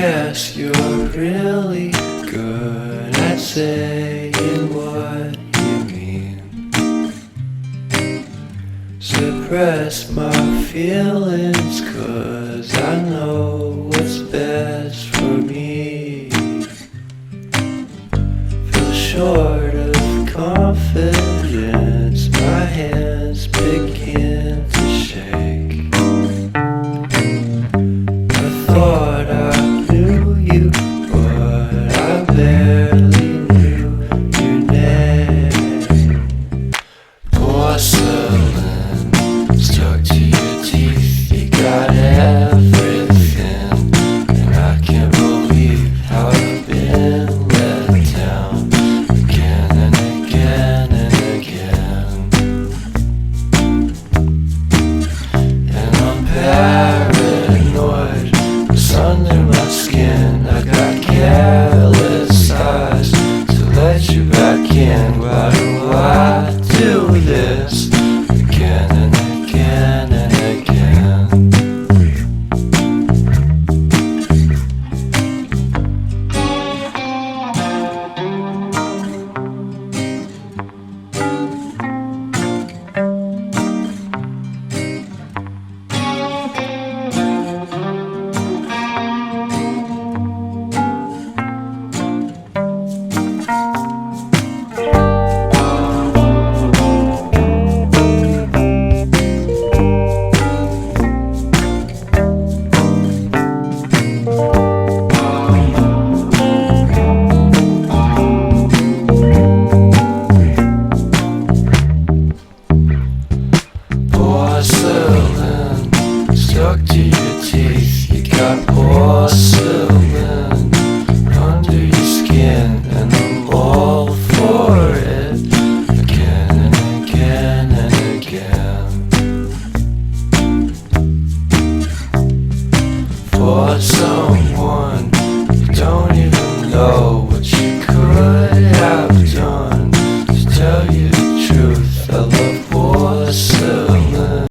guess you're really good at saying what you mean. Suppress my feelings, 'cause I know what's best for me. Feel short of confidence, my hands begin to shake. I thought I knew you, but I barely knew your name. Porcelain stuck to your teeth, you got everything, and I can't believe how I've been let down again and again and again. And I'm paranoid, it's under my skin. I got careless eyes to let you back in. Why do I do this again and again and again? Porcelain stuck to your teeth, you got porcelain under your skin, and I'm all for it again and again and again. For some